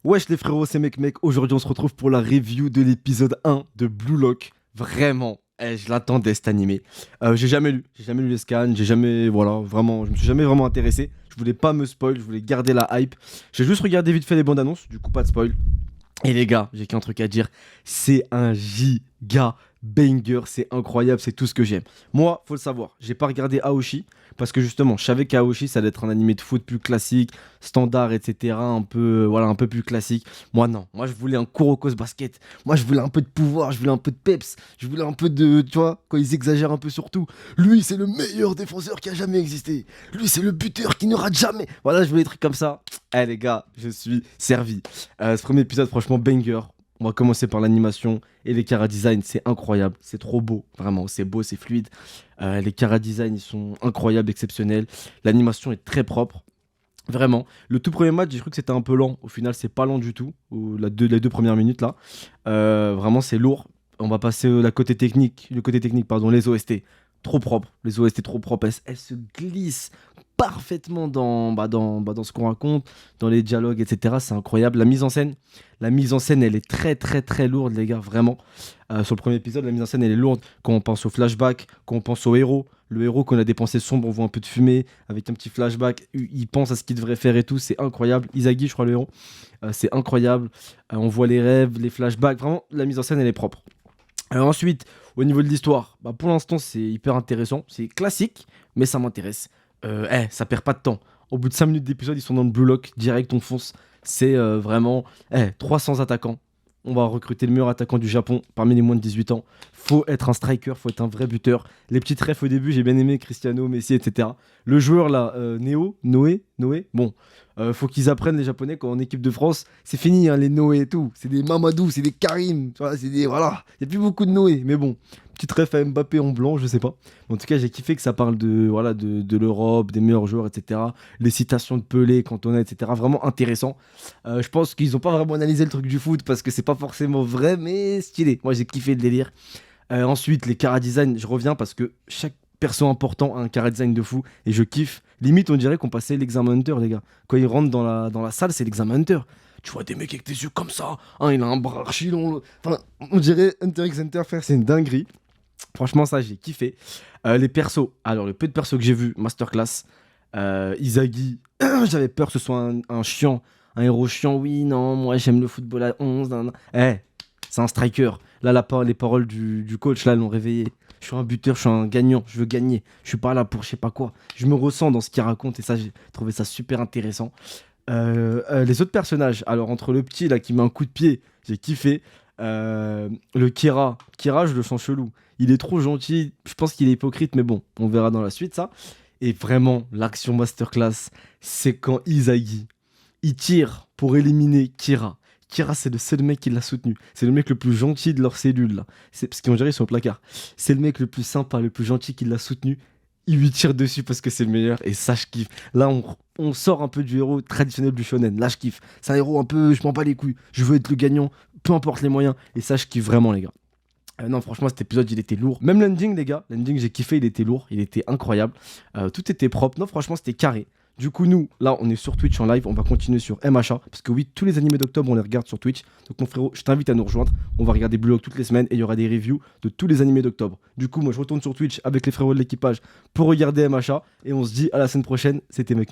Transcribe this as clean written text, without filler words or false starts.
Wesh les frérots, c'est mec. Aujourd'hui on se retrouve pour la review de l'épisode 1 de Blue Lock. Vraiment, je l'attendais cet animé. J'ai jamais lu les scans, je me suis jamais vraiment intéressé. Je voulais pas me spoil, je voulais garder la hype. J'ai juste regardé vite fait les bandes annonces, du coup pas de spoil. Et les gars, j'ai qu'un truc à dire, c'est un giga banger, c'est incroyable, c'est tout ce que j'aime. Moi, faut le savoir, j'ai pas regardé Aoshi parce que justement, je savais qu'Aoshi ça allait être un animé de foot plus classique, standard, etc. Un peu plus classique. Moi non, moi je voulais un Kurokos basket. Moi je voulais un peu de pouvoir, je voulais un peu de peps, je voulais un peu de, tu vois, quand ils exagèrent un peu sur tout. Lui, c'est le meilleur défenseur qui a jamais existé. Lui, c'est le buteur qui ne rate jamais. Voilà, je voulais des trucs comme ça. Eh les gars, je suis servi. Ce premier épisode, franchement, banger. On va commencer par l'animation et les chara design, c'est incroyable, c'est trop beau, vraiment, c'est beau, c'est fluide. Les chara design, ils sont incroyables, exceptionnels. L'animation est très propre, vraiment. Le tout premier match, j'ai cru que c'était un peu lent. Au final, c'est pas lent du tout. Les deux premières minutes là, vraiment, c'est lourd. On va passer le côté technique, pardon, les OST. Trop propre, les OST trop propres, elles se glissent parfaitement dans ce qu'on raconte, dans les dialogues, etc. C'est incroyable. La mise en scène, elle est très très très lourde, les gars, vraiment. Sur le premier épisode, la mise en scène, elle est lourde. Quand on pense au flashback, quand on pense au héros, le héros qu'on a dépensé sombre, on voit un peu de fumée, avec un petit flashback, il pense à ce qu'il devrait faire et tout, c'est incroyable. Izagi, je crois, le héros, c'est incroyable. On voit les rêves, les flashbacks, vraiment, la mise en scène, elle est propre. Alors ensuite, au niveau de l'histoire, pour l'instant, c'est hyper intéressant. C'est classique, mais ça m'intéresse. Ça perd pas de temps. Au bout de 5 minutes d'épisode, ils sont dans le Blue Lock, direct, on fonce. C'est vraiment 300 attaquants. On va recruter le meilleur attaquant du Japon parmi les moins de 18 ans. Faut être un striker, faut être un vrai buteur. Les petites refs au début, j'ai bien aimé Cristiano, Messi, etc. Le joueur là, Noé, bon, faut qu'ils apprennent les Japonais quand en équipe de France, c'est fini hein, les Noé et tout. C'est des Mamadou, c'est des Karim, tu vois, c'est des voilà. Il y a plus beaucoup de Noé, mais bon, petite ref à Mbappé en blanc, je sais pas. En tout cas, j'ai kiffé que ça parle de l'Europe, des meilleurs joueurs, etc. Les citations de Pelé, Cantona, etc. Vraiment intéressant. Je pense qu'ils n'ont pas vraiment analysé le truc du foot parce que c'est pas forcément vrai, mais stylé. Moi, j'ai kiffé le délire. Ensuite, les chara design, je reviens parce que chaque perso important a un chara design de fou et je kiffe. Limite, on dirait qu'on passait l'examen Hunter, les gars. Quand ils rentrent dans la salle, c'est l'examen Hunter. Tu vois des mecs avec des yeux comme ça. Hein, il a un bras archi long. Enfin, on dirait Hunter x Hunter, frère, c'est une dinguerie. Franchement, ça, j'ai kiffé. Les persos, alors le peu de persos que j'ai vu, masterclass. Izagi, j'avais peur que ce soit un chiant, un héros chiant. Oui, non, moi j'aime le football à 11. Nan, nan. C'est un striker. Là, les paroles du coach, là, l'ont réveillé. Je suis un buteur, je suis un gagnant, je veux gagner. Je suis pas là pour je sais pas quoi. Je me ressens dans ce qu'il raconte et ça, j'ai trouvé ça super intéressant. Les autres personnages, alors entre le petit là qui met un coup de pied, j'ai kiffé. Le Kira, je le sens chelou. Il est trop gentil, je pense qu'il est hypocrite, mais bon, on verra dans la suite ça. Et vraiment, l'action masterclass, c'est quand Izagi, il tire pour éliminer Kira. Kira, c'est le seul mec qui l'a soutenu. C'est le mec le plus gentil de leur cellule, là. C'est parce qu'on dirait qu'ils sont au placard. C'est le mec le plus sympa, le plus gentil qui l'a soutenu. Il lui tire dessus parce que c'est le meilleur. Et ça, je kiffe. Là, on sort un peu du héros traditionnel du shonen. Là, je kiffe. C'est un héros un peu, je m'en bats les couilles. Je veux être le gagnant, peu importe les moyens. Et ça, je kiffe vraiment, les gars. Non, franchement, cet épisode, il était lourd. Même l'ending, les gars. L'ending, j'ai kiffé, il était lourd. Il était incroyable. Tout était propre. Non, franchement, c'était carré. Du coup, nous, là, on est sur Twitch en live. On va continuer sur MHA. Parce que oui, tous les animés d'octobre, on les regarde sur Twitch. Donc, mon frérot, je t'invite à nous rejoindre. On va regarder Blue Lock toutes les semaines et il y aura des reviews de tous les animés d'octobre. Du coup, moi, je retourne sur Twitch avec les frérots de l'équipage pour regarder MHA. Et on se dit à la semaine prochaine. C'était mec.